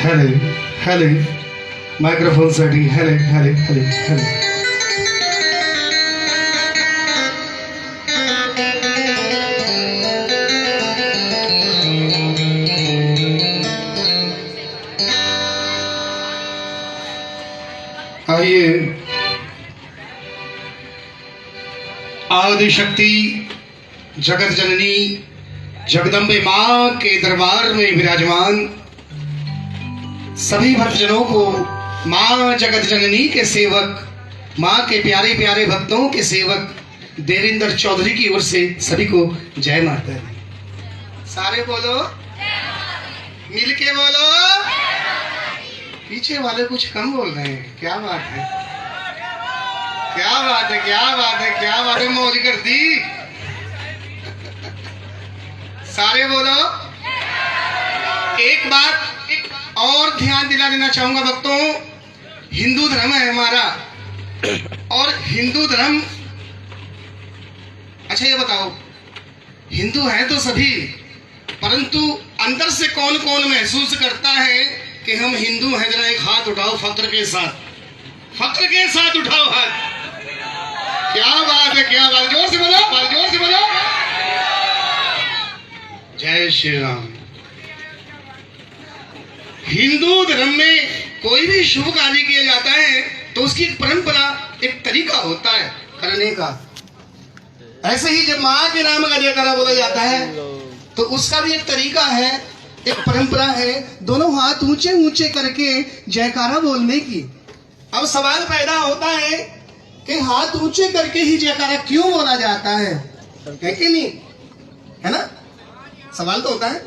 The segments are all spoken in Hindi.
हेले हेले मायक्रोफोन साठी हेले हेले हेले हेले. आइए आदिशक्ति जगत जननी जगदम्बे मां के दरबार में विराजमान सभी भक्तजनों को मां जगत जननी के सेवक, मां के प्यारे प्यारे भक्तों के सेवक देवेंद्र चौधरी की ओर से सभी को जय माता दी. सारे बोलो, मिलके बोलो. पीछे वाले कुछ कम बोल रहे हैं. क्या बात है, क्या बात है, क्या बात है, क्या बात है. मौज कर दी. सारे बोलो. एक बात और ध्यान दिला देना चाहूंगा भक्तों, हिंदू धर्म है हमारा और हिंदू धर्म, अच्छा ये बताओ, हिंदू हैं तो सभी, परंतु अंदर से कौन कौन महसूस करता है कि हम हिंदू हैं? जरा एक हाथ उठाओ फक्र के साथ उठाओ हाथ. क्या बात है, क्या बात. जोर से बोलो, जोर से बोलो. जय श्री राम. हिंदू धर्म में कोई भी शुभ कार्य किया जाता है तो उसकी एक परंपरा, एक तरीका होता है करने का. ऐसे ही जब मां के नाम का जयकारा बोला जाता है तो उसका भी एक तरीका है, एक परंपरा है, दोनों हाथ ऊंचे ऊंचे करके जयकारा बोलने की. अब सवाल पैदा होता है कि हाथ ऊंचे करके ही जयकारा क्यों बोला जाता है कि नहीं, है ना? सवाल तो होता है.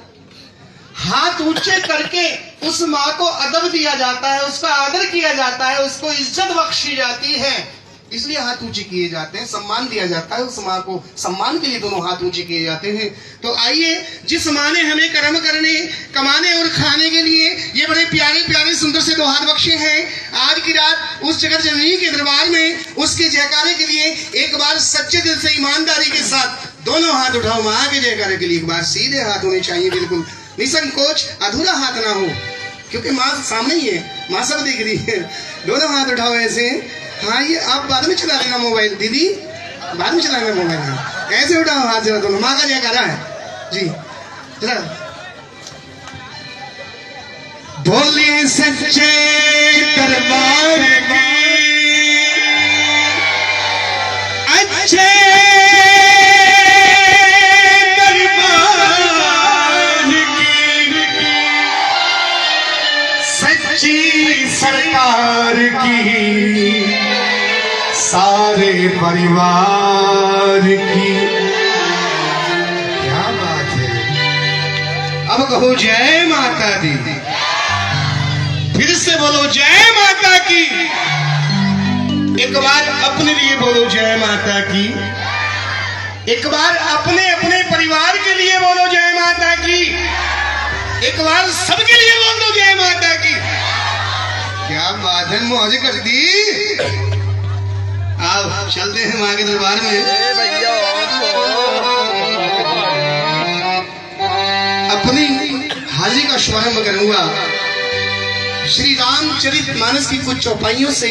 हाथ ऊंचे करके उस माँ को अदब दिया जाता है, उसका आदर किया जाता है, उसको इज्जत बख्शी जाती है, इसलिए हाथ ऊंचे किए जाते हैं, सम्मान दिया जाता है उस माँ को. सम्मान के लिए दोनों हाथ ऊंचे किए जाते हैं. तो आइए, जिस माँ ने हमें कर्म करने, कमाने और खाने के लिए ये बड़े प्यारे प्यारे सुंदर से दो हाथ बख्शे हैं, आज की रात उस जगत जननी के दरबार में उसके जयकारे के लिए एक बार सच्चे दिल से ईमानदारी के साथ दोनों हाथ उठाओ. माँ के जयकारे के लिए एक बार सीधे हाथ होने चाहिए, बिल्कुल निसंकोच, अधूरा हाथ ना हो, क्योंकि माँ सामने ही है, माँ सब दिख रही है. दोनों हाथ उठाओ ऐसे. हाँ, ये आप बाद में चला लेना मोबाइल, दीदी बाद में चलाना मोबाइल. ऐसे उठाओ हाथ जरा दोनों. माँ का जयकारा है जी. जरा बोलिए सच्चे दरबार के अच्छे सरकार की, सारे परिवार की. क्या बात है. अब कहो जय माता दी. फिर से बोलो जय माता की. एक बार अपने लिए बोलो जय माता की. एक बार अपने अपने परिवार के लिए बोलो जय माता की. एक बार सबके लिए बोल दो जय माता की. क्या बात है, मौज कर दी. आओ चलते हैं माँ के दरबार में. अपनी हाजिरी का शुभारंभ करूंगा श्री रामचरितमानस की कुछ चौपाइयों से,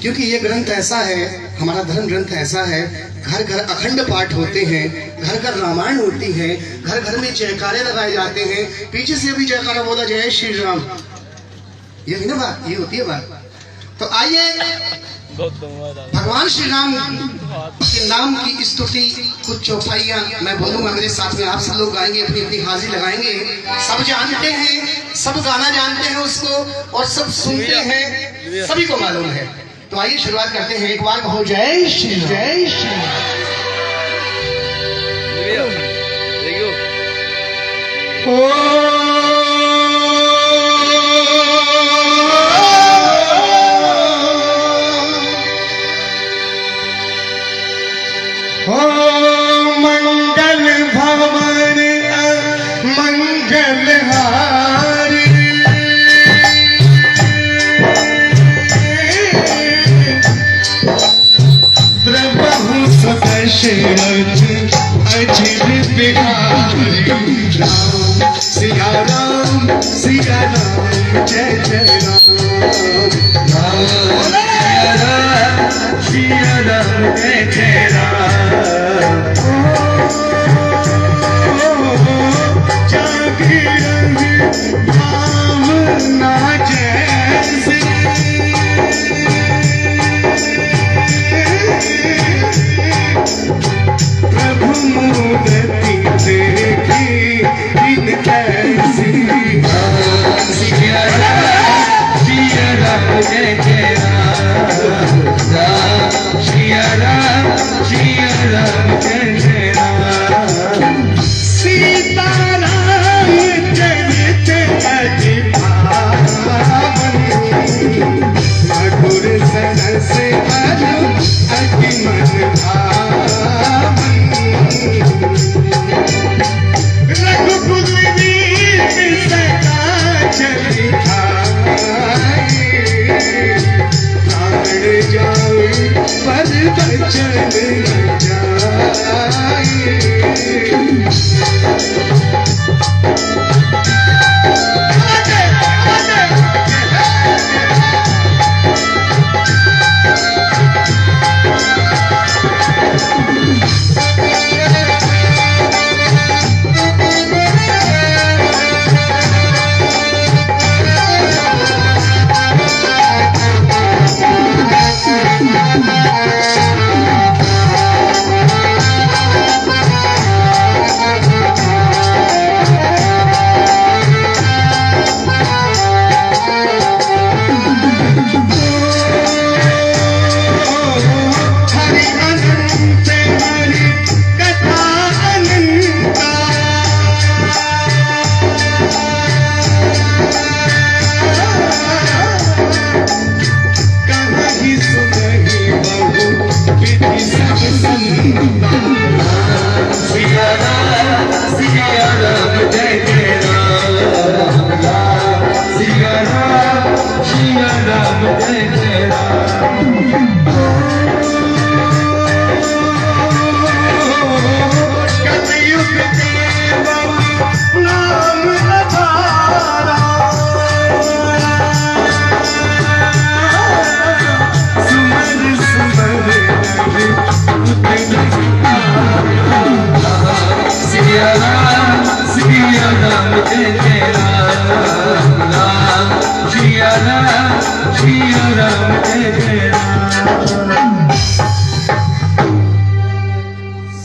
क्योंकि ये ग्रंथ ऐसा है, हमारा धर्म ग्रंथ ऐसा है, घर घर अखंड पाठ होते हैं, घर घर रामायण होती है, घर घर में जयकारे लगाए जाते हैं. पीछे से भी जयकारा बोला जय श्री राम. ये है ना बात, ये होती है बात. तो आइए भगवान श्री राम के नाम की स्तुति कुछ चौपाइयां मैं बोलूंगा, मेरे साथ में आप सब लोग गाएंगे, अपनी अपनी हाजिरी लगाएंगे. सब जानते हैं, सब गाना जानते हैं उसको, और सब सुनते हैं, सभी को मालूम है. तो आइए शुरुआत करते हैं. एक बार कहो जय श्री जय श्री. मंगल भवन मंगल हारी, प्रभु सदशरथ अजित बिहारी. राम श्री जय जय राम राम सिया राम जय जय राम जागी रंग भावना जैसे प्रभु मूर्ति देखी इन कैसी सिया राम जय जय राम सिया राम जय जय राम सीता राम चरित अति पावन मधुर सरस अति मन भावन रघुकुल वीर सदा चली आए प्राण जाए पर बचन जाए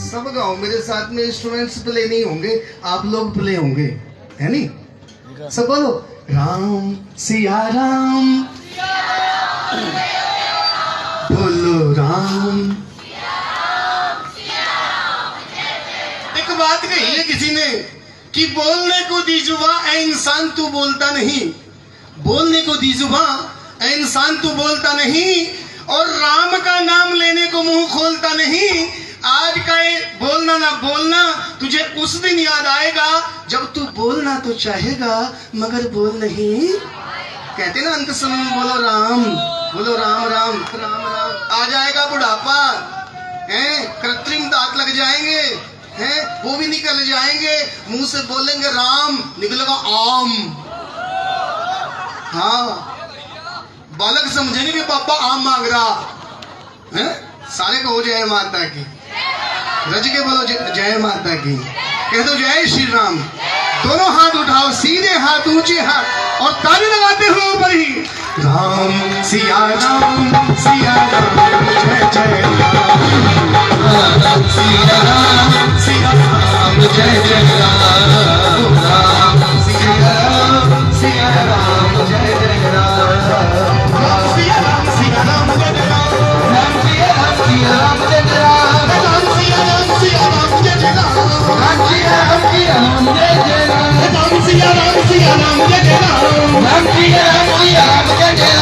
सब गाओ मेरे साथ में। इंस्ट्रूमेंट्स प्ले नहीं होंगे, आप लोग प्ले होंगे, है नहीं? सब बोलो राम सिया राम, बोलो राम। एक बात कही है किसी ने कि बोलने को दी जुबान ऐ इंसान तू बोलता नहीं, बोलने को दी जुबान ऐ इंसान तू बोलता नहीं, और राम का नाम लेने को मुंह खोलता नहीं। आज का ये बोलना ना बोलना तुझे उस दिन याद आएगा जब तू बोलना तो चाहेगा मगर बोल नहीं। कहते ना अंत समय में बोलो राम, बोलो राम राम राम राम। आ जाएगा बुढ़ापा, हैं कृत्रिम दांत लग जाएंगे, हैं वो भी निकल जाएंगे, मुंह से बोलेंगे राम निकलेगा आम। हाँ बालक समझेंगे कि पापा आम मांग रहा है। सारे को हो जय माता की, रज के बोलो जय माता की, कह दो जय श्री राम। दोनों हाथ उठाओ, सीधे हाथ ऊंचे हाथ, और ताली लगाते हुए ऊपर ही राम सिया राम सिया राम जय जय राम सिया राम जय जय राम राम सिया राम जय जय राम राम सिया राम जय जय राम राम सिया राम जय जय राम राम सिया राम जय जय राम राम सिया राम जय जय राम राम सिया राम जय जय राम राम सिया राम जय जय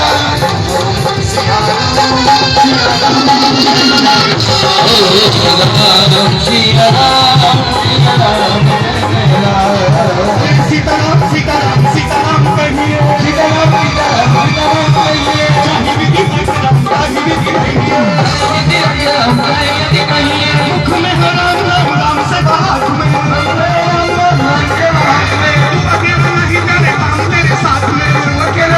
सीताराम सीताराम सीताराम कहिए, सीताराम सीताराम कहिए, चाहे विधि राम कहिए, मुख में है राम राम राम से बात में, अकेला नहीं जाने राम तेरे साथ में, अकेला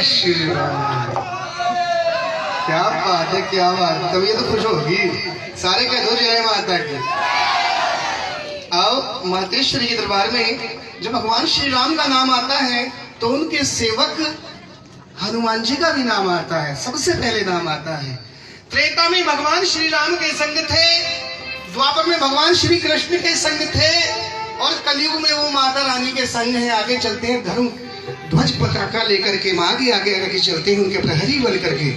श्री राम। क्या बात है, क्या बात है, तभी तो खुश होगी। सारे कह दो जय माता की। आओ मातेश्वरी के दरबार में जब भगवान श्री राम का नाम आता है तो उनके सेवक हनुमान जी का भी नाम आता है, सबसे पहले नाम आता है। त्रेता में भगवान श्री राम के संग थे, द्वापर में भगवान श्री कृष्ण के संग थे, और कलयुग में वो माता रानी के संग है। आगे चलते हैं धर्म ध्वज पताका लेकर के, माँ आगे आगे चलते हैं उनके प्रहरी बन करके।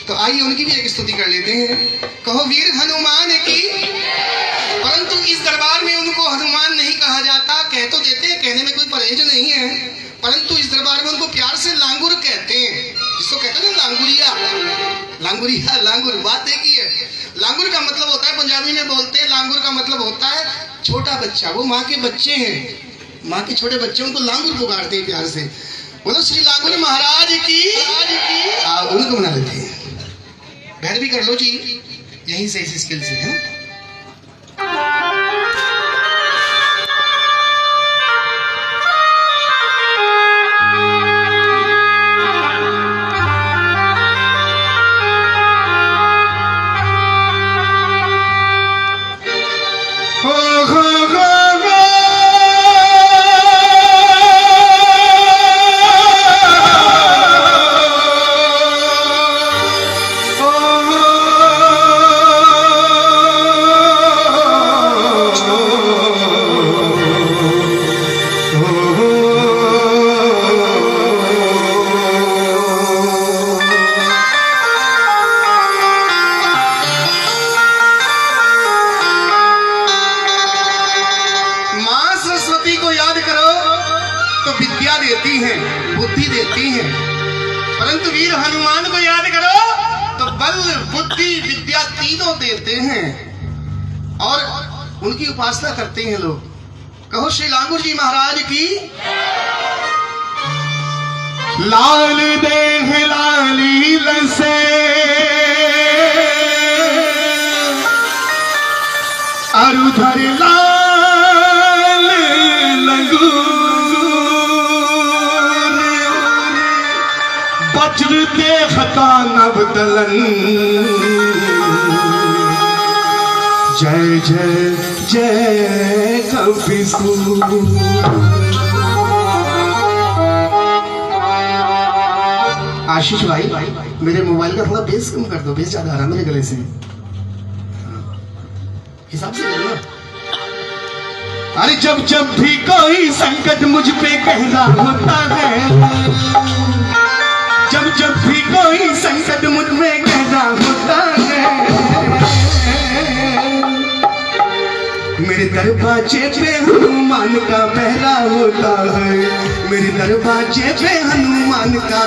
तो आइए उनकी भी एक स्तुति कर लेते हैं। कहो वीर हनुमान की। परंतु इस दरबार में उनको हनुमान नहीं कहा जाता, कह तो देते हैं, कहने में कोई परहेज नहीं है, परंतु इस दरबार में उनको प्यार से लांगुर कहते हैं, जिसको कहते हैं लांगुरिया। लांगुरिया, लांगुर, बात एक ही है। लांगुर का मतलब होता है, पंजाबी में बोलते हैं, लांगुर का मतलब होता है छोटा बच्चा। वो माँ के बच्चे हैं, माँ के छोटे बच्चे, उनको लांगुर पुकारते हैं प्यार से। बोलो श्री लांगुर महाराज की। उनको बना लेते हैं, भैरवी कर लो जी, यहीं से इस स्किल से है। देती हैं, बुद्धि देती हैं, परंतु वीर हनुमान को याद करो तो बल बुद्धि विद्या तीनों देते हैं, और उनकी उपासना करते हैं लोग। कहो श्री लांगुर जी महाराज की। लाल देह लाली लसे अरुधर लाल लगू वज्र देखता नव दलन जय जय जय कपिसूर। आशीष भाई मेरे मोबाइल का थोड़ा बेस कम कर दो, बेस ज्यादा आ रहा मेरे गले से, हिसाब से करना। अरे जब जब भी कोई संकट मुझ पे गहरा होता है, जब जब भी कोई संकट मुझ में गहरा होता है, मेरे दरवाजे पे हनुमान का पहरा होता है, मेरे दरवाजे पे हनुमान का,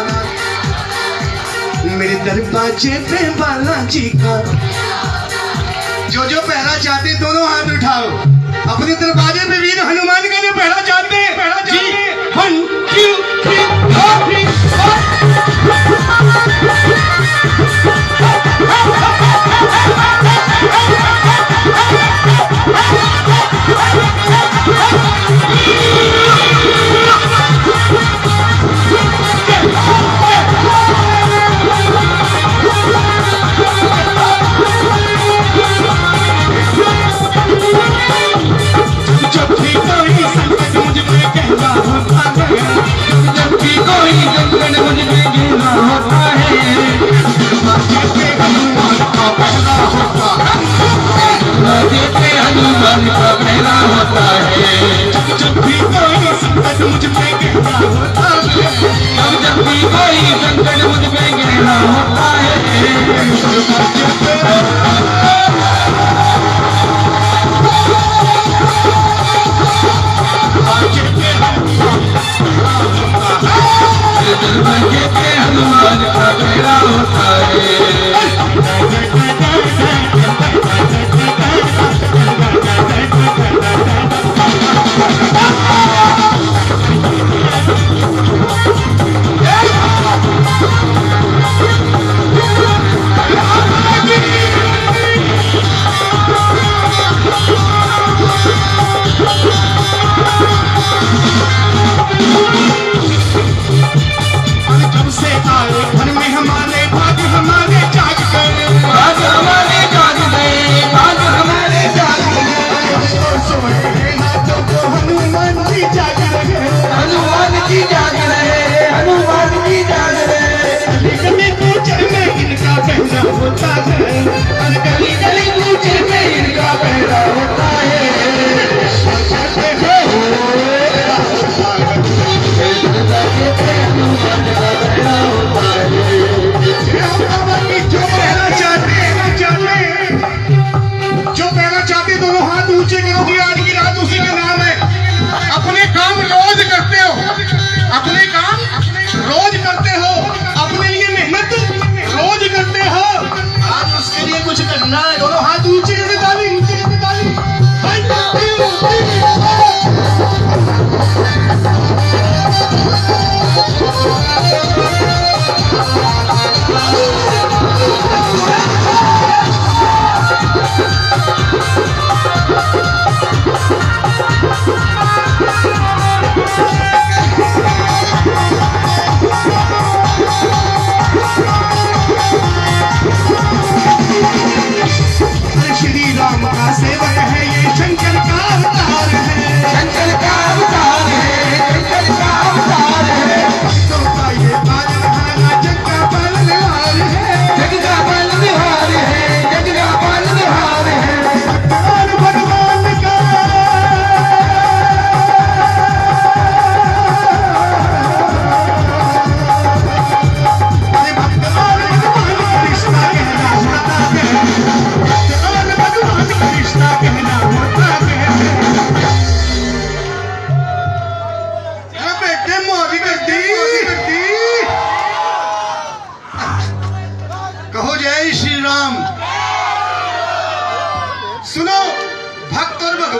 मेरे दरवाजे पे बालाजी का। जो पहरा चाहते दोनों हाथ उठाओ, अपने दरवाजे पे वीर हनुमान का जो पहरा चाहते हैं, पहरा चाहते हैं। 1 2 3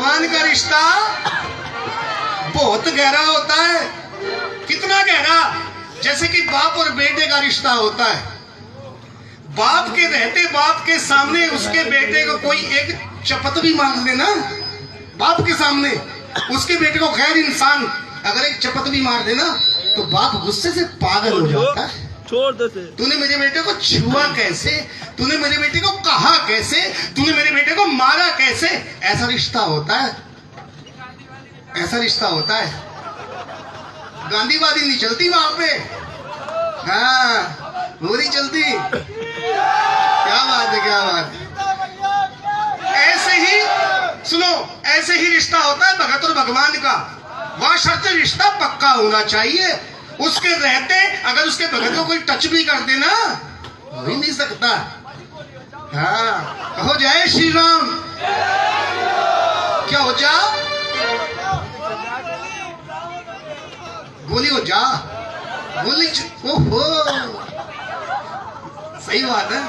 भगवान का रिश्ता बहुत गहरा होता है। कितना गहरा? जैसे कि बाप और बेटे का रिश्ता होता है। बाप के रहते बाप के सामने उसके बेटे को कोई एक चपत भी मांग ले ना, बाप के सामने उसके बेटे को, खैर इंसान अगर एक चपत भी मार देना तो बाप गुस्से से पागल हो जाता है। छोड़ देते। तूने मेरे बेटे को छुआ कैसे, तूने मेरे बेटे को कहा कैसे, तूने मेरे बेटे को मारा कैसे? ऐसा रिश्ता होता है, ऐसा रिश्ता होता है। गांधीवादी नहीं चलती वहां पे, हाँ वो नहीं चलती। क्या बात है, क्या बात है। ऐसे ही सुनो, ऐसे ही रिश्ता होता है भगत और भगवान का। वह शर्त रिश्ता पक्का होना चाहिए। उसके रहते अगर उसके भगत को कोई टच भी कर देना, हो ही नहीं सकता। हाँ कहो जय श्री राम। क्या हो जा, गोली हो जा, गोली। ओहो सही बात है।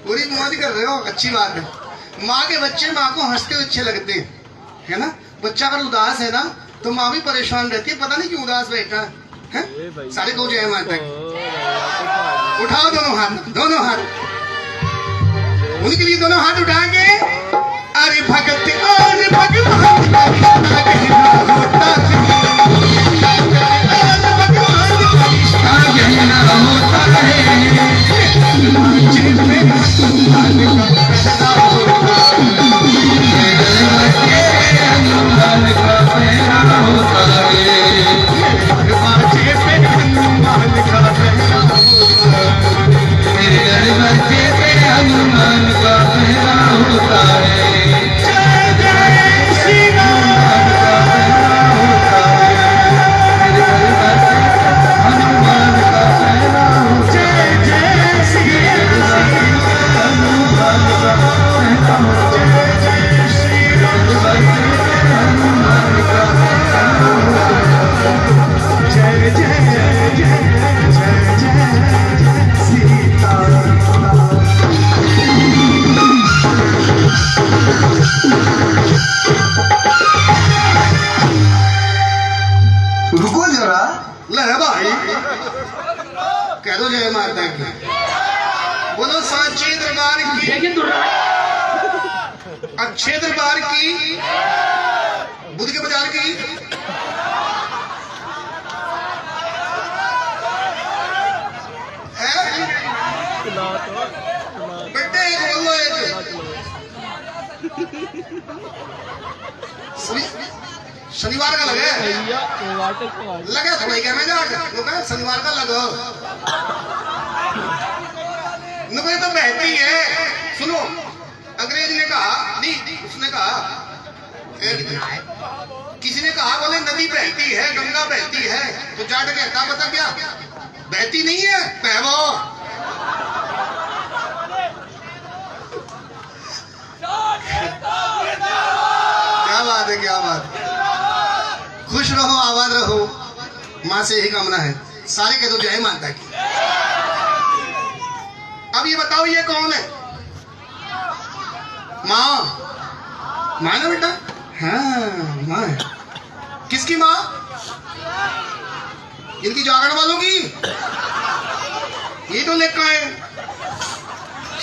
पूरी मौज कर रहे हो, अच्छी बात है। माँ के बच्चे माँ को हंसते हुए अच्छे लगते हैं, है ना। बच्चा अगर उदास है ना तो माँ भी परेशान रहती है, पता नहीं क्यों उदास बैठा है। सारे को जय माता की। उठाओ दोनों हाथ, दोनों हाथ उनके लिए, दोनों हाथ उठा के अरे भगत अरे भगवान कह दो जय माता की। बोलो सांचे दरबार की, अच्छे दरबार की, बुद्ध के बाजार की। बेटे बोलो शनिवार का लगे, लगे थोड़ा क्या मैं जा शनिवार का लगो नुबे तो बहती है। सुनो अंग्रेज ने कहा, नहीं उसने कहा, किसी ने कहा बोले नदी बहती है, गंगा बहती है, तो जाट कहता पता क्या बहती नहीं है, बहवो। क्या बात है, क्या बात है। खुश रहो, आबाद रहो, माँ से यही कामना है। सारे कह दो जय माता की। अब ये बताओ ये कौन है? माँ, माँ ना बेटा? हाँ माँ है। किसकी माँ? इनकी जागरण वालों की। ये तो लेकर आए,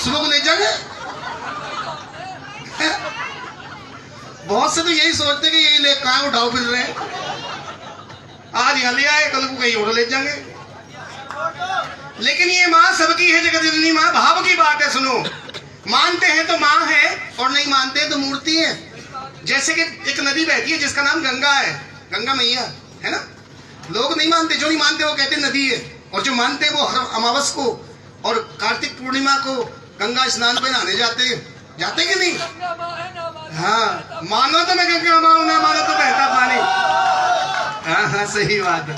सुबह को ले जागे। बहुत से तो यही सोचते कि यही लेकर आए, उठाओ फिर रहे। आज यहाँ ले आए, कल को कहीं और ले जाएंगे। लेकिन ये माँ सबकी है, जगत जननी माँ। भाव की बात है, सुनो। मानते हैं तो माँ है और नहीं मानते हैं तो मूर्ति है। जैसे कि एक नदी बहती है जिसका नाम गंगा है, गंगा मैया है ना। लोग नहीं मानते, जो नहीं मानते वो कहते नदी है, और जो मानते हैं वो हर अमावस को और कार्तिक पूर्णिमा को गंगा स्नान पे नहाने जाते कि नहीं? हाँ, मानो तो मैं गंगा माँ हूं, ना मानो तो बहता पानी। हाँ हाँ सही बात है।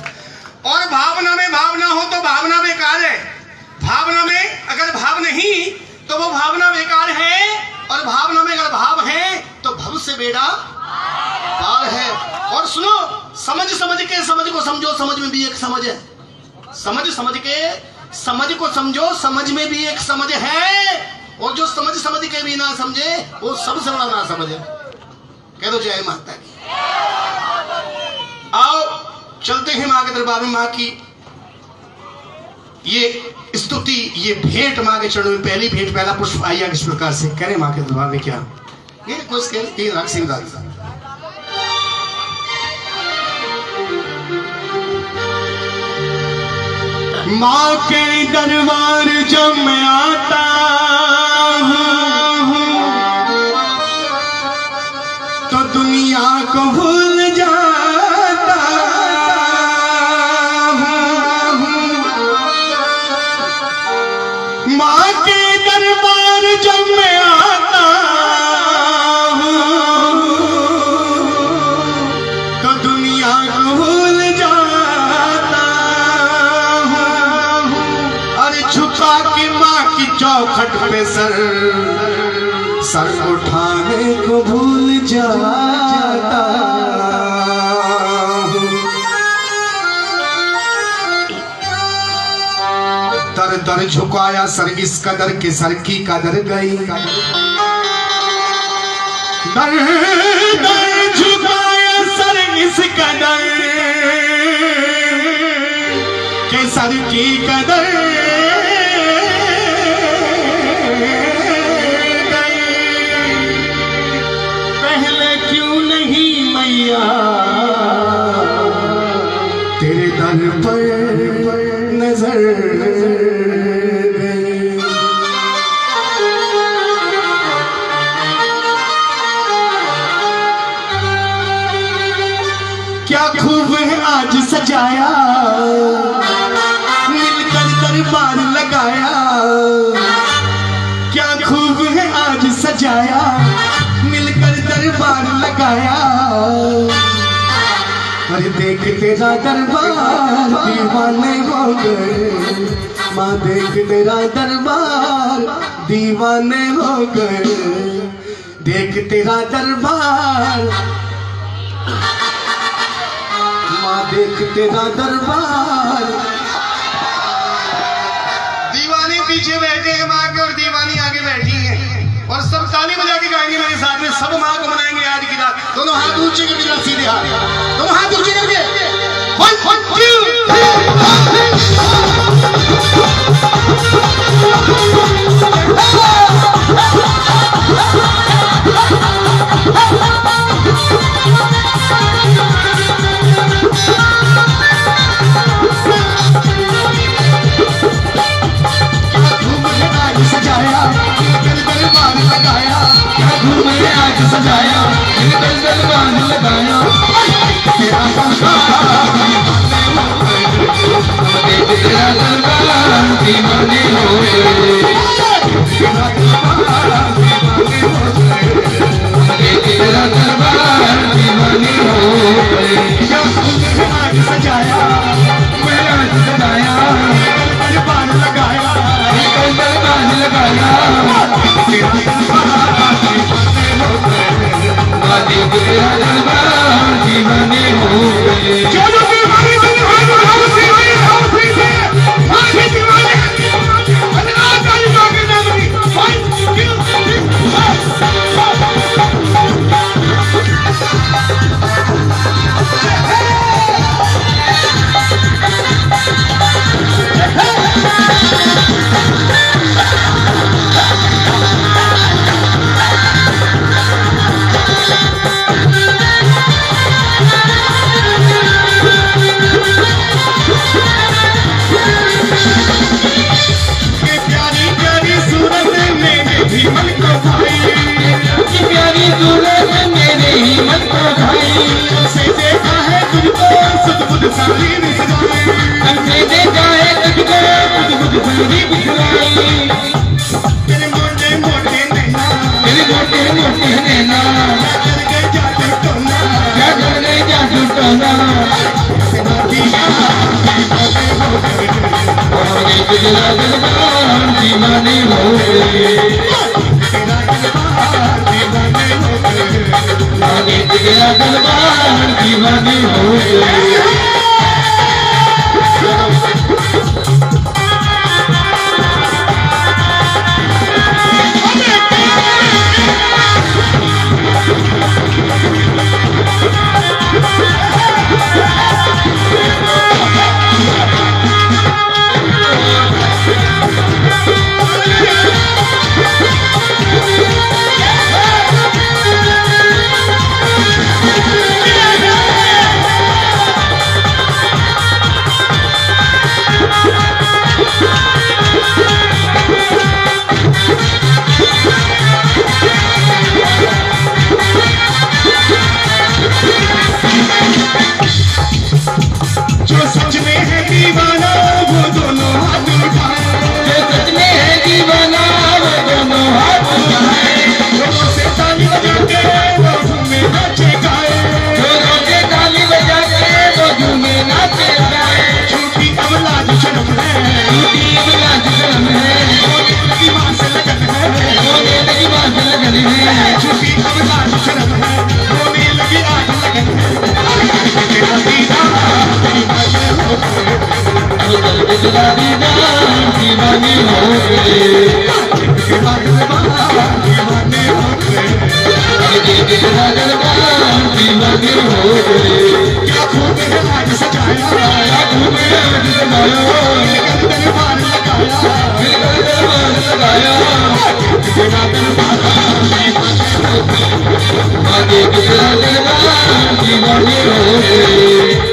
और भावना में भावना हो तो भावना बेकार है। भावना में अगर भाव नहीं तो वो भावना बेकार है, और भावना में अगर भाव है तो भव से बेड़ा पार है। और सुनो, समझ समझ के समझ को समझो, समझ में भी एक समझ है। समझ समझ के समझ को समझो, समझ में भी एक समझ है, और जो समझ समझ के भी ना समझे वो सबसे बड़ा ना समझे। कह दो जय माता की। आओ चलते हैं मां के दरबार में। मां की ये स्तुति, ये भेंट मां के चरणों में, पहली भेंट, पहला पुष्प आइया किस प्रकार से करें मां के दरबार में। क्या ये कुछ तीन सिंह दादा माँ के दरबार जब मैं आता हूँ तो दुनिया को भूल जाता हूँ। माँ के दरबार जब मैं आता हूँ तो दुनिया को भूल झुका के माँ की चौखट पे सर उठाने को भूल जाता हूँ। दर दर झुकाया सर इस कदर के सर की कदर गई। दर दर झुकाया सर इस कदर के सर की कदर तेरे दर पर नजर गई। क्या खूब है आज सजाया, मिलकर दरबार लगाया। क्या खूब है आज सजाया, मिलकर दरबार लगाया। अरे देख तेरा दरबार दीवाने हो गए। माँ देख तेरा दरबार दीवाने हो गए। देख तेरा दरबार, माँ देख तेरा दरबार। दीवाने पीछे बैठे हैं माँ के और दीवानी आगे बैठी है, और सब ताली बजा के गाएंगे मेरे साथ में। सब माँ को मनाएंगे आज की रात। दोनों हाथ ऊंचे करके जरा सीधे हाथ, दोनों हाथ ऊंचे करके। 1 सजाया दरबार लगाया। तेरा दरबार दीवाने हो गए। तेरा दरबार दीवाने हो गए। आज सजाया मैं आज सजाया, दरबार लगाया दरबार लगाया। तेरा दरबार दीवाने हो गए। तेरा दरबार दीवाने हो गए। तेरा दरबार दीवाने हो गए। दीवानी हो गए दीवाने हो गए दीवाने हो गए क्या खूब है आज सजाया क्या खूब है आज सजाया दरबार लगाया आगे दीवाने हो गए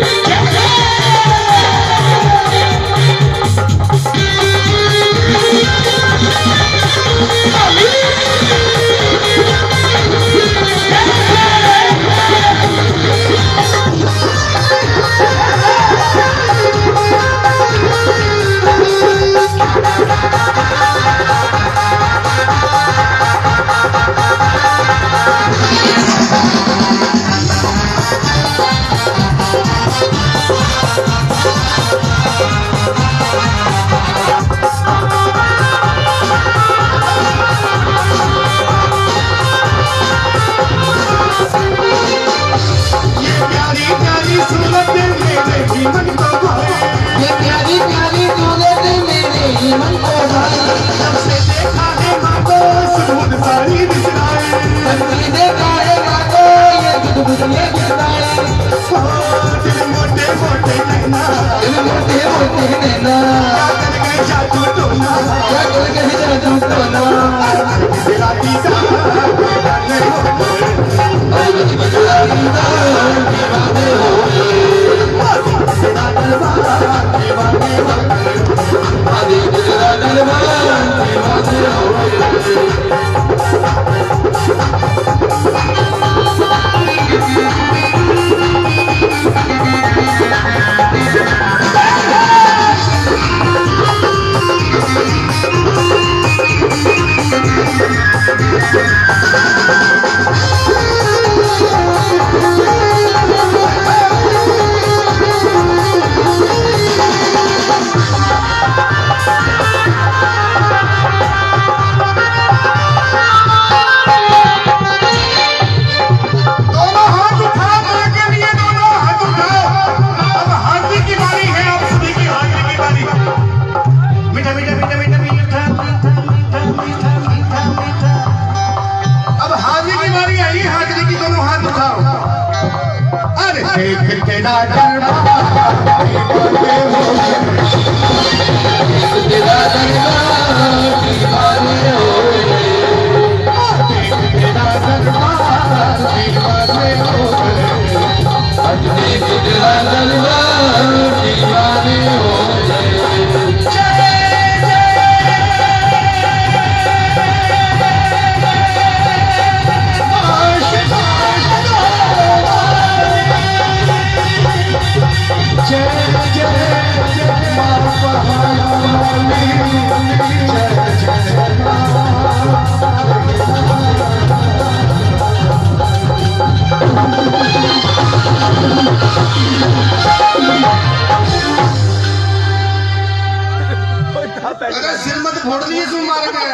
अगर सिर मत फोड़ दिए तुम मार गए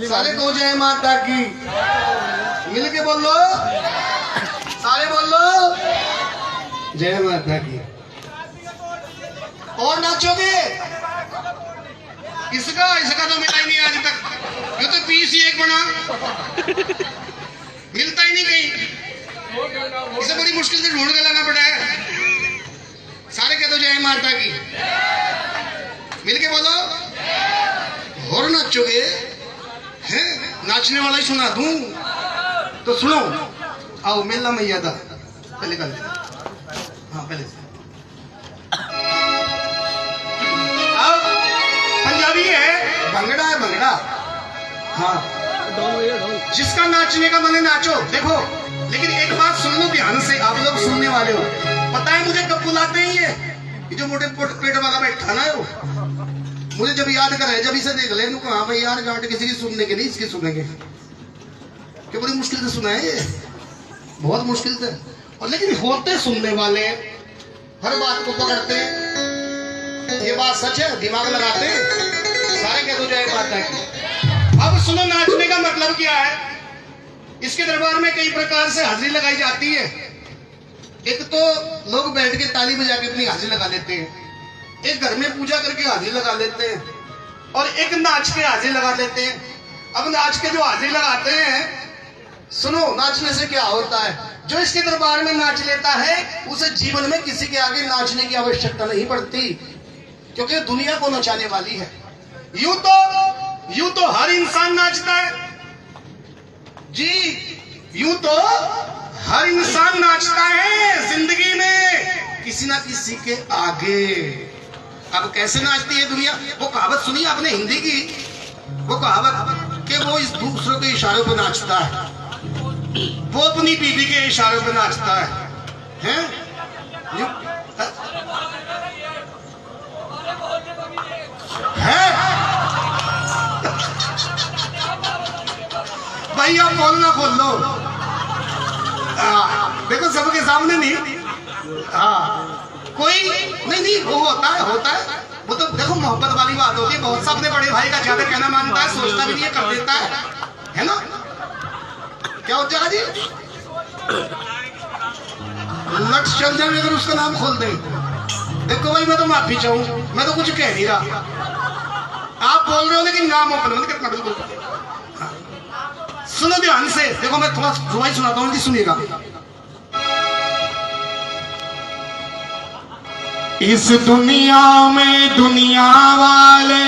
सारे को जय माता की मिल के बोल लो सारे बोल लो जय माता की और नाचोगे इसका इसका तो मिला ही नहीं आज तक ये तो पीस ही एक बना मिलता ही नहीं कहीं इसे बड़ी मुश्किल से ढूंढ के लाना पड़ा है सारे कह दो जय माता की मिलके बोलो और नाचोगे हैं नाचने वाला ही सुना दूं तो सुनो आओ मिलना मैया था पहले कर हाँ पहले से अब पंजाबी है भंगड़ा है भंगड़ा हाँ जिसका नाचने का मन है नाचो देखो लेकिन एक बात सुन लो ध्यान से आप लोग सुनने वाले हो पता है मुझे कब बुलाते हैं ये जो मोटे पेट वाला बैठा ना वो मुझे जब याद करे जब इसे देख ले हाँ भाई यार गांठ किसी की सुनने के नहीं इसकी सुनेंगे कि बड़ी मुश्किल से सुना है ये बहुत मुश्किल से और लेकिन होते सुनने वाले हर बात को पकड़ते ये बात सच है दिमाग लगाते सारे कह दो जय माता की अब सुनो नाचने का मतलब क्या है इसके दरबार में कई प्रकार से हाजिरी लगाई जाती है एक तो लोग बैठ के ताली बजा के अपनी हाजिरी लगा लेते हैं एक घर में पूजा करके हाजिरी लगा लेते हैं और एक नाच के हाजिरी लगा लेते हैं। अब नाच के जो हाजिरी लगाते हैं, सुनो नाचने से क्या होता है, जो इसके दरबार में नाच लेता है उसे जीवन में किसी के आगे नाचने की आवश्यकता नहीं पड़ती, क्योंकि दुनिया को नचाने वाली है। यूं तो हर इंसान नाचता है जी, यूं तो हर इंसान नाचता है जिंदगी में किसी ना किसी के आगे। अब कैसे नाचती है दुनिया? वो कहावत सुनी आपने हिंदी की, वो कहावत कि वो इस दूसरों के इशारों पर नाचता है, वो अपनी बीवी के इशारों पर नाचता है? भाई आप बोलना खोल लो, देखो सबके सामने नहीं। हाँ कोई नहीं, वो होता है वो तो देखो मोहब्बत वाली बात होती है। बहुत सा अपने बड़े भाई का ज्यादा कहना मानता है, सोचता भी नहीं है, कर देता है ना? क्या हो जाएगा जी? लट चल जाए अगर उसका नाम खोल दे। देखो भाई मैं तो माफी चाहूं, मैं तो कुछ कह नहीं रहा, आप बोल रहे हो लेकिन नाम ओपन हो कितना। बिल्कुल सुनो ध्यान से, देखो मैं थोड़ा रुबाई सुनाता हूँ, सुनिएगा। इस दुनिया में दुनिया वाले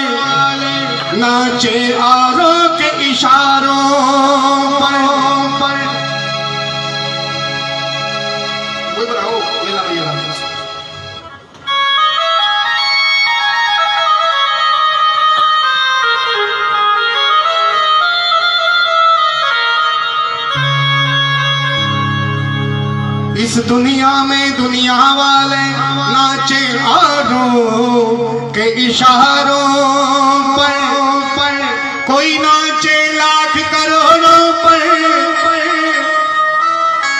नाचे औरों के इशारों पर। इस दुनिया में दुनिया वाले नाचे औरों के इशारों पर। कोई नाचे लाख करोड़ों पर,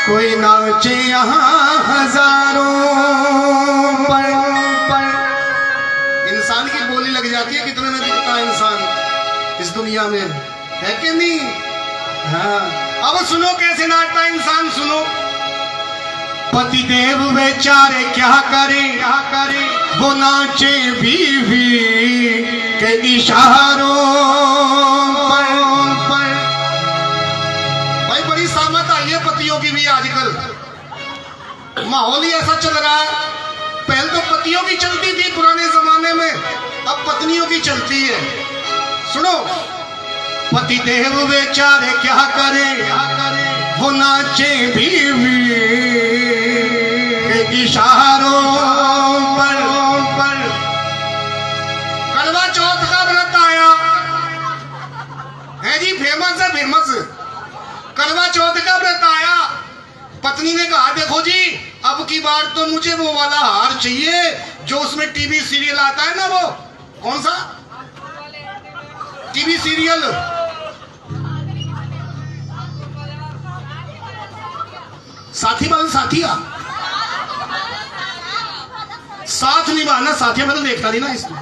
कोई नाचे यहाँ हजारों पर। इंसान की बोली लग जाती है कितने में बिकता है इंसान इस दुनिया में, है कि नहीं? हाँ अब सुनो कैसे नाचता है इंसान, सुनो। पति देव बेचारे क्या करे वो नाचे बीवी के इशारों पर। भाई बड़ी सामत आई है पतियों की भी आजकल, माहौल ही ऐसा चल रहा है। पहले तो पतियों की चलती थी पुराने जमाने में, अब पत्नियों की चलती है। सुनो, पति देव बेचारे क्या करे वो नाचे बीवी के इशारों पर। करवा चौथ का व्रत आया है जी, फेमस है फेमस। करवा चौथ का व्रत आया, पत्नी ने कहा देखो जी अब की बार तो मुझे वो वाला हार चाहिए जो उसमें टीवी सीरियल आता है ना, वो कौन सा टीवी सीरियल, साथी वाला साथिया, साथ निभाना साथिया, मैं तो देखता नहीं ना इसमें।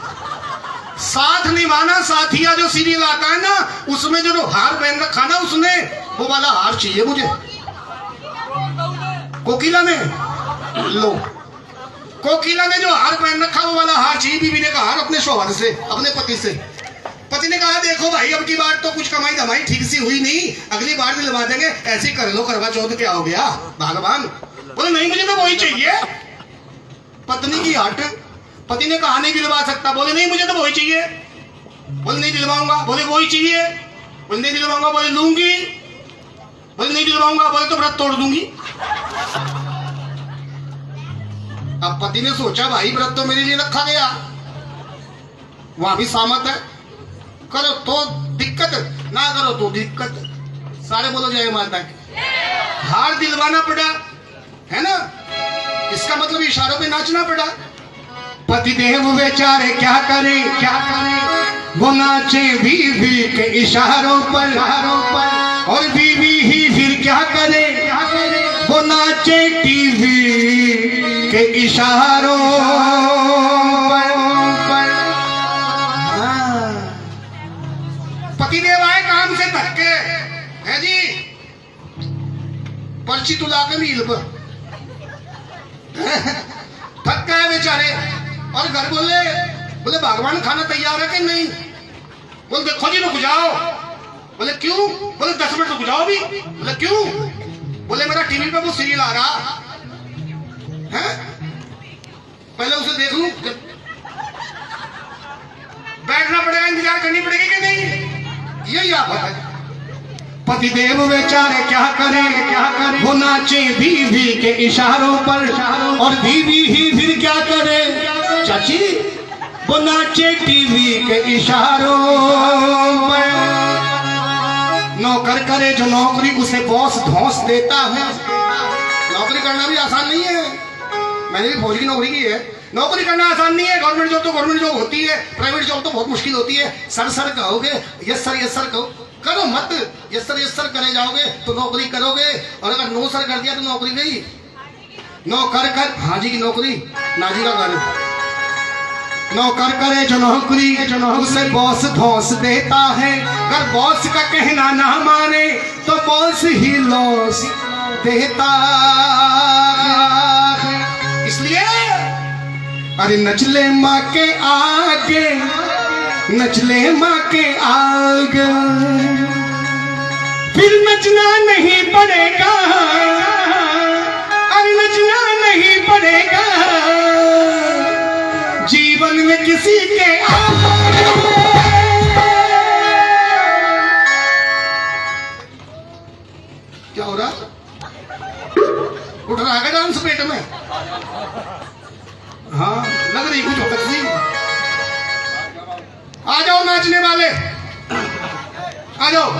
साथ निभाना साथिया जो सीरियल आता है ना, उसमें जो हार पहन रखा ना उसने, वो वाला हार चाहिए मुझे। कोकिला ने लो, कोकिला ने जो हार पहन रखा वो वाला हार चाहिए। बीवी ने कहा अपने शौहर से, अपने पति से। पति ने कहा देखो भाई अब की बार तो कुछ कमाई धमाई ठीक सी हुई नहीं, अगली बार दिलवा देंगे, ऐसे कर लो, करवा चौथ क्या हो गया भगवान। बोले नहीं मुझे तो वही चाहिए। पत्नी की हट, पति ने कहा नहीं दिलवा सकता, बोले नहीं मुझे तो वही चाहिए। बोले नहीं दिलवाऊंगा, बोले वही चाहिए। बोले नहीं दिलवाऊंगा, बोले लूंगी। बोले नहीं दिलवाऊंगा, बोले तो व्रत तोड़ दूंगी। अब पति ने सोचा भाई व्रत तो मेरे लिए रखा गया, वहां भी सामत है, करो तो दिक्कत, ना करो तो दिक्कत। सारे बोलो जय माता की। हार दिलवाना पड़ा है ना, इसका मतलब इशारों पे नाचना पड़ा। पति देव बेचारे क्या करे वो नाचे बीवी के इशारों पर। और बीवी ही फिर क्या करे वो नाचे टीवी के इशारों पर। पति देव आए काम से थक के, है जी, पर्ची तुला के मील पर थक गए बेचारे। और घर बोले बोले भगवान खाना तैयार है कि नहीं? बोले देखो जी रुक जाओ। बोले क्यों? बोले 10 मिनट रुक जाओ भी। बोले क्यों? बोले मेरा टीवी पे वो सीरियल आ रहा है, पहले उसे देख लूं। बैठना पड़ेगा, इंतजार करनी पड़ेगी कि नहीं? यही आप है। पतिदेव बेचारे क्या करे वो नाचे बीवी के इशारों पर, और बीवी ही फिर क्या करे चाची, वो नाचे टीवी के इशारों पर। नौकर करे जो नौकरी उसे बॉस धौंस देता है। नौकरी करना भी आसान नहीं है, मैंने भी फौज की नौकरी की है। नौकरी करना आसान नहीं है। गवर्नमेंट जॉब तो गवर्नमेंट जॉब होती है, प्राइवेट जॉब तो बहुत मुश्किल होती है। सर सर कहोगे, यस सर कहो, करो मत। यस सर करे जाओगे तो नौकरी करोगे, और अगर नो सर कर दिया तो नौकरी गई। नौकर कर हाजी की नौकरी, नाजी का घर। नौकर करे जो नौकरी उसे बॉस धौंस देता है। अगर बॉस का कहना ना माने तो बॉस ही लॉस देता है। इसलिए अरे नचले माँ के आगे, नचले माँ के आगे, फिर नचना नहीं पड़ेगा, अरे नचना नहीं पड़ेगा जीवन में किसी के आगे। क्या हो रहा? उठ रहा है डांस पेट में? हाँ लग रही कुछ हटक सी। आ जाओ नाचने वाले, आ जाओ।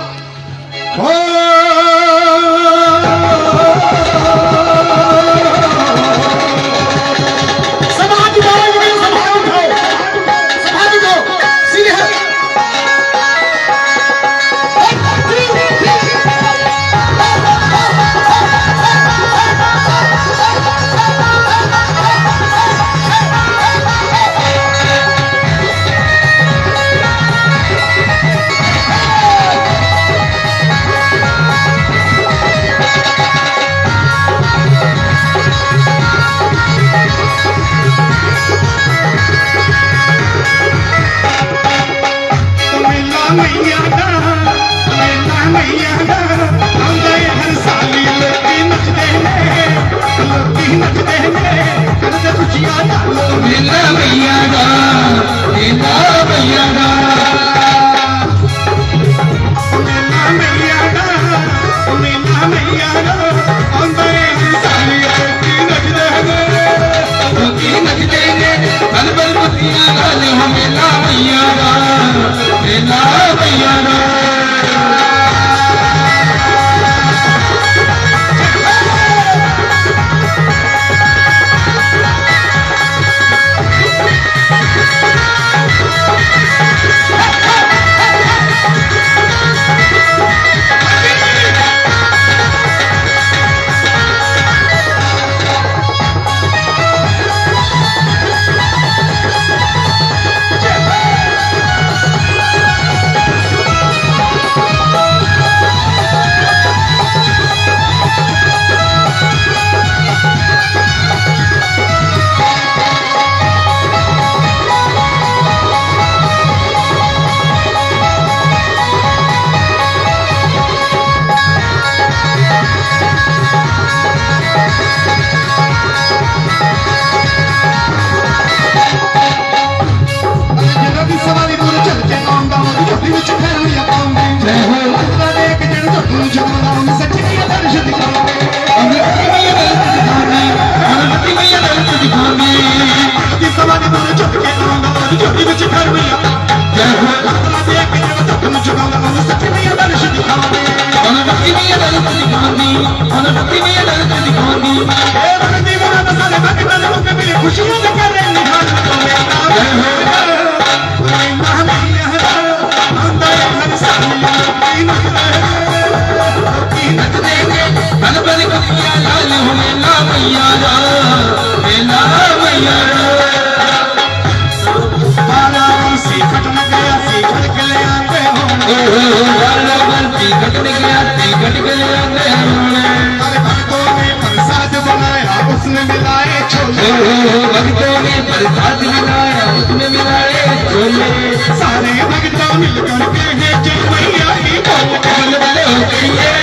उसने मिलाए छोले भक्तों ने प्रसाद मिलाया उसमें मिलाए छोले सारे भक्तों मिलकर के हैं जय मैया की बोल बल बल हो गई है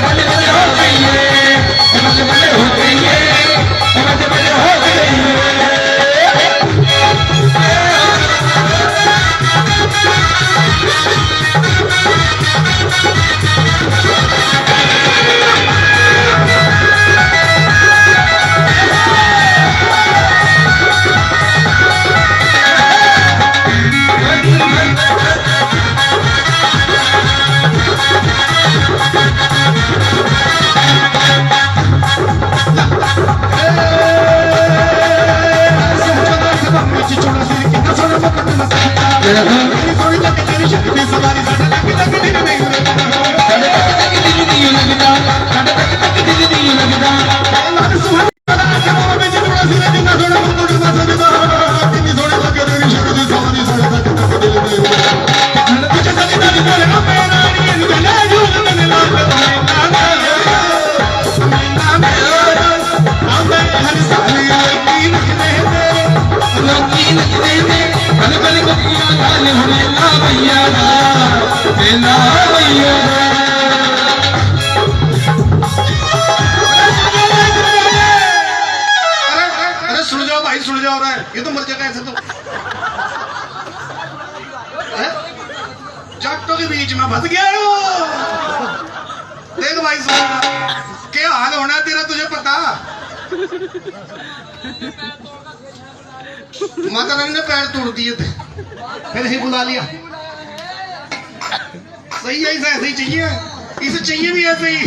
बल बल हो गई है बल बल हो गई है बल बल हो गई है सुन जाओ रहा है ये तो मर जाएगा ऐसे तो जट्टों के बीच में फंस गया हो देख भाई सुन क्या हाल होना है तेरा तुझे पता माता रानी ने पैर तोड़ दिए थे फिर ही बुला लिया सही है ऐसा ऐसे ही चाहिए इसे चाहिए भी ऐसे ही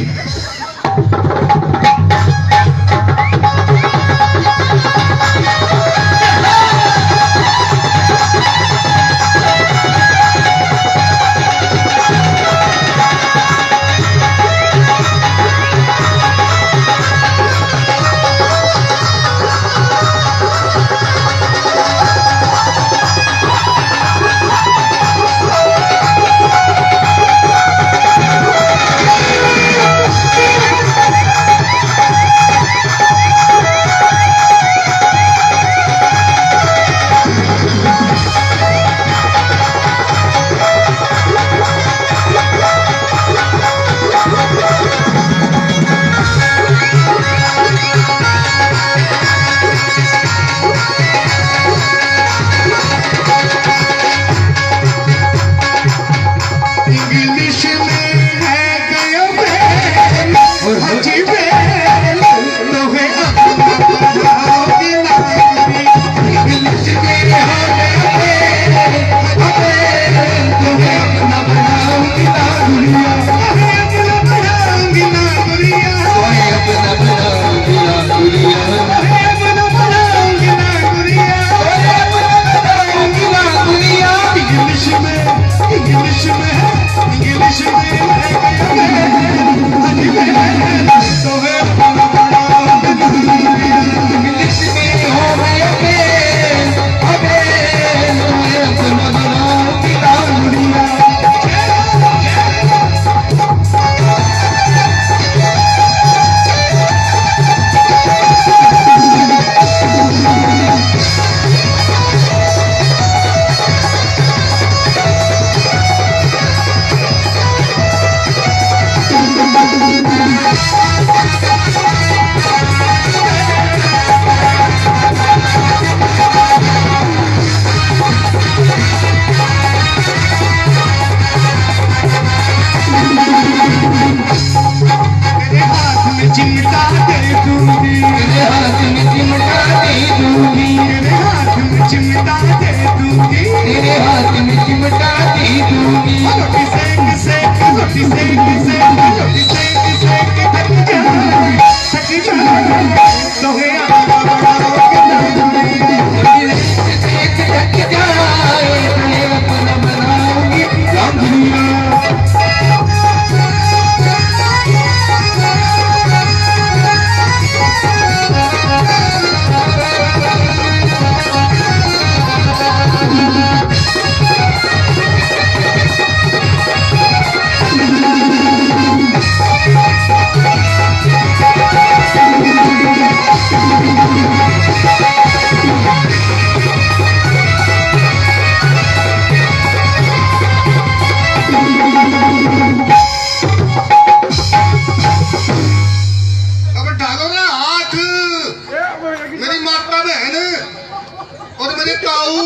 मेरे ताऊ,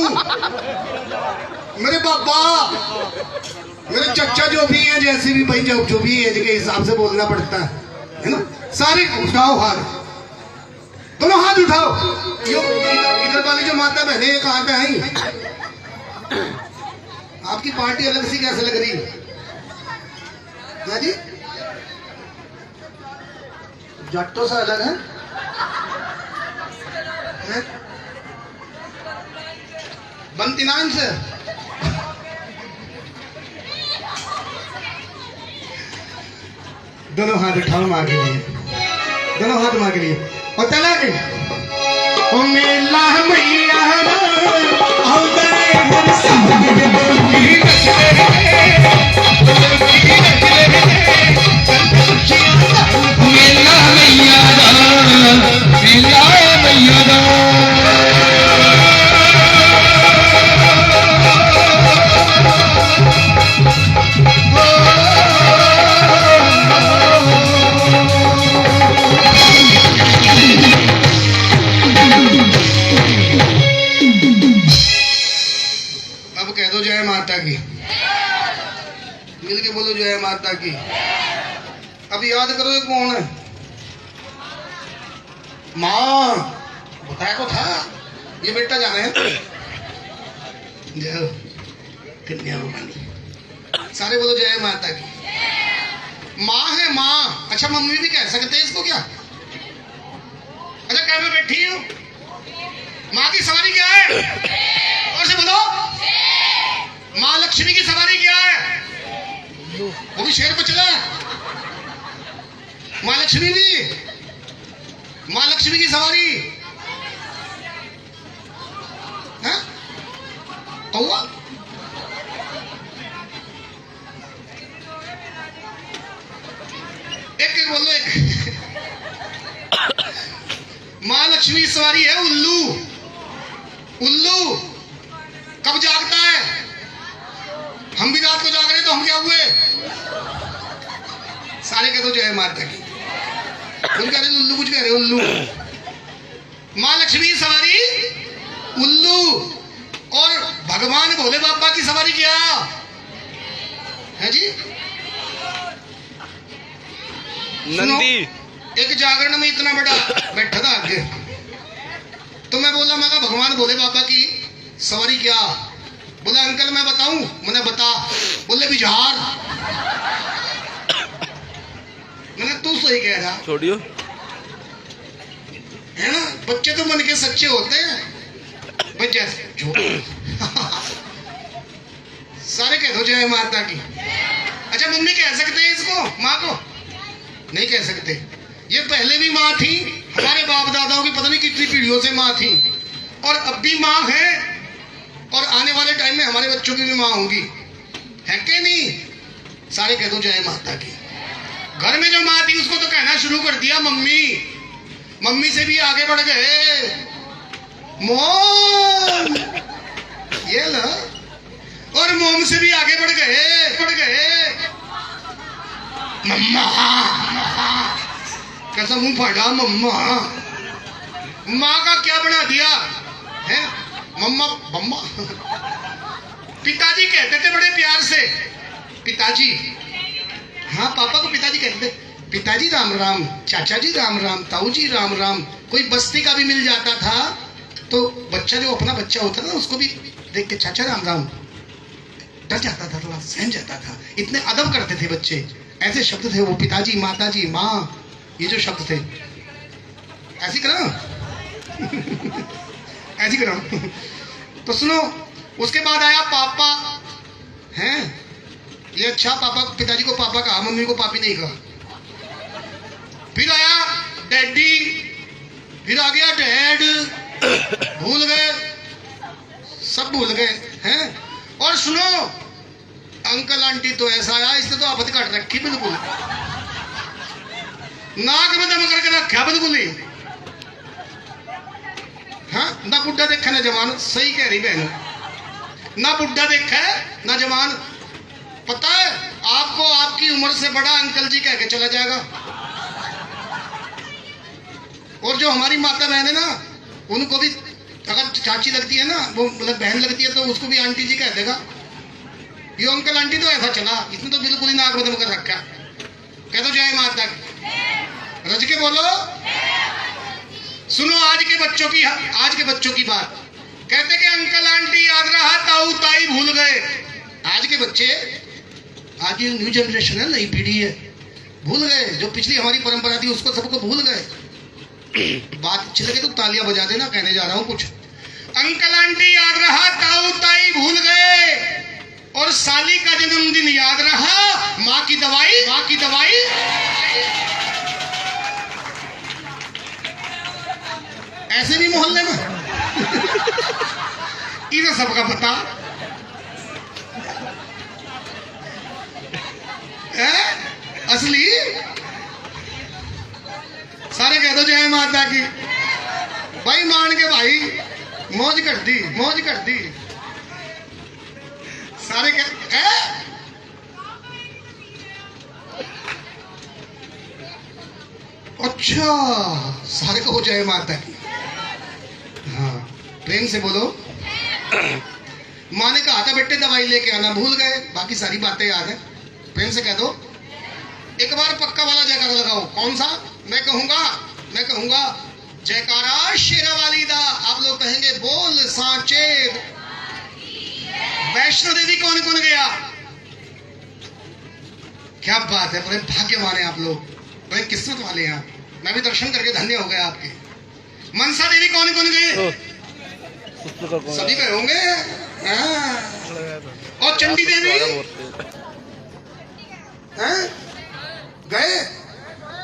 मेरे पापा, मेरे चचा जो भी हैं, जैसे भी भाई जो भी एज के हिसाब से बोलना पड़ता है ना। सारे उठाओ हाथ, दोनों हाथ उठाओ। यो इधर वाली जो माता बहने ये कहाँ पे आई? आपकी पार्टी अलग सी कैसे लग रही है जी? जट्टों से अलग है? बनती नाम से दोनों हाथ उठाओ माँ के लिए, दोनों हाथ माँ के लिए और चला के ओ मेला मैया आओ गए हम सब मेला मैया दा, मेला मैया दा। अब कह दो जय माता की, मिल के बोलो जय माता की। अब याद करो ये कौन है? माँ बताया को था ये बेटा जाना है। जय कन्या भवानी, सारे बोलो जय माता की। माँ है माँ। अच्छा मम्मी भी कह सकते हैं इसको क्या? अच्छा क्या मैं बैठी हूँ? माँ की सवारी क्या है? और से बोलो। माँ लक्ष्मी की सवारी क्या है? वो भी शेर पर चला। माँ लक्ष्मी भी, माँ लक्ष्मी की सवारी है कौआ। एक एक बोलो एक। माँ लक्ष्मी की सवारी है उल्लू। उल्लू कब जागता है? हम भी रात को जाग रहे तो हम क्या हुए? सारे कह दो जय माता की। उन कह रहे उल्लू, कुछ कह रहे उल्लू। माँ लक्ष्मी की सवारी उल्लू और भगवान भोले बाबा की सवारी क्या है जी? नंदी। एक जागरण में इतना बड़ा बैठा था आगे, तो मैं बोला, मैं भगवान भोले बाबा की सवारी क्या? बोला अंकल मैं बताऊं। मैंने बता। बोले बिहार। मैंने तू सही कह रहा, छोड़ियो है ना। बच्चे तो मन के सच्चे होते हैं बच्चे। सारे कह दो जय माता की। अच्छा मम्मी कह सकते हैं इसको? माँ को नहीं कह सकते। ये पहले भी माँ थी, हमारे बाप दादाओं की पता नहीं कितनी पीढ़ियों से माँ थी, और अब भी माँ है, और आने वाले टाइम में हमारे बच्चों की भी माँ होंगी, है कि नहीं? सारे कह दो जय माता की। घर में जो माँ थी उसको तो कहना शुरू कर दिया मम्मी। मम्मी से भी आगे बढ़ गए मोम, ये लो, और मोम से भी आगे बढ़ गए मम्मा। कैसा मुंह फाड़ा मम्मा। माँ का क्या बना दिया है? मम्मा मम्मा। पिताजी कहते थे बड़े प्यार से, पिताजी। हाँ पापा को पिताजी कहते थे। पिताजी राम राम, चाचा जी राम राम, ताऊ जी राम राम। कोई बस्ती का भी मिल जाता था तो बच्चा, जो अपना बच्चा होता था ना, उसको भी देख के चाचा राम राम, डर जाता था, थोड़ा सहम जाता था। इतने अदब करते थे बच्चे। ऐसे शब्द थे वो, पिताजी, माताजी, माँ, ये जो शब्द थे। ऐसी करो ऐसी करो। तो सुनो, उसके बाद आया पापा, हैं? ये अच्छा पापा, पिताजी को पापा कहा, मम्मी को पापी नहीं कहा। फिर आया डैडी, फिर आ गया डैड। भूल गए, सब भूल गए हैं। और सुनो, अंकल आंटी तो ऐसा आया, इसने तो आफत काट रखी बिल्कुल, नाक में दम करके रखा बिल्कुल ही। हाँ, ना बुढ़ा देखा ना जवान। सही कह रही बहन, ना बुढ़ा देखा है ना जवान। पता है आपको, आपकी उम्र से बड़ा अंकल जी कह के चला जाएगा। और जो हमारी माता बहन है ना, उनको भी अगर चाची लगती है ना, वो मतलब बहन लगती है, तो उसको भी आंटी जी कह देगा। ये अंकल आंटी तो ऐसा चला, इसने तो बिल्कुल ही नाक बदम कर रखा। कह दो जय माता की, रज के बोलो। सुनो आज के बच्चों की बात। कहते कि अंकल आंटी याद रहा, ताऊ ताई भूल गए। आज के बच्चे, आज ये न्यू जनरेशन है, नई पीढ़ी है, भूल गए। जो पिछली हमारी परंपरा थी उसको सबको भूल गए। बात अच्छी लगे तो तालियां बजा देना, कहने जा रहा हूं कुछ। अंकल आंटी याद रहा, ताऊ ताई भूल गए, और साली का जन्मदिन याद रहा, माँ की दवाई। ऐसे भी मोहल्ले में इधर सबका पता है, असली। सारे कह दो जय माता की। भाई मान के भाई, मौज कर दी। सारे अच्छा, सारे कहो जय माता की। हाँ, प्रेम से बोलो। माँ ने कहा था बेटे दवाई लेके आना, भूल गए, बाकी सारी बातें याद है। प्रेम से कह दो। एक बार पक्का वाला जयकारा लगाओ। कौन सा? मैं कहूंगा जयकारा शेरा वाली दा। आप लोग कहेंगे बोल सांचे। वैष्णो देवी कौन कौन गया? क्या बात है, बड़े भाग्यवान हैं आप लोग, बड़े किस्मत वाले हैं। मैं भी दर्शन करके धन्य हो गया आपके। मनसा देवी कौन कौन गए? सभी गए होंगे। और चंडी देवी गए?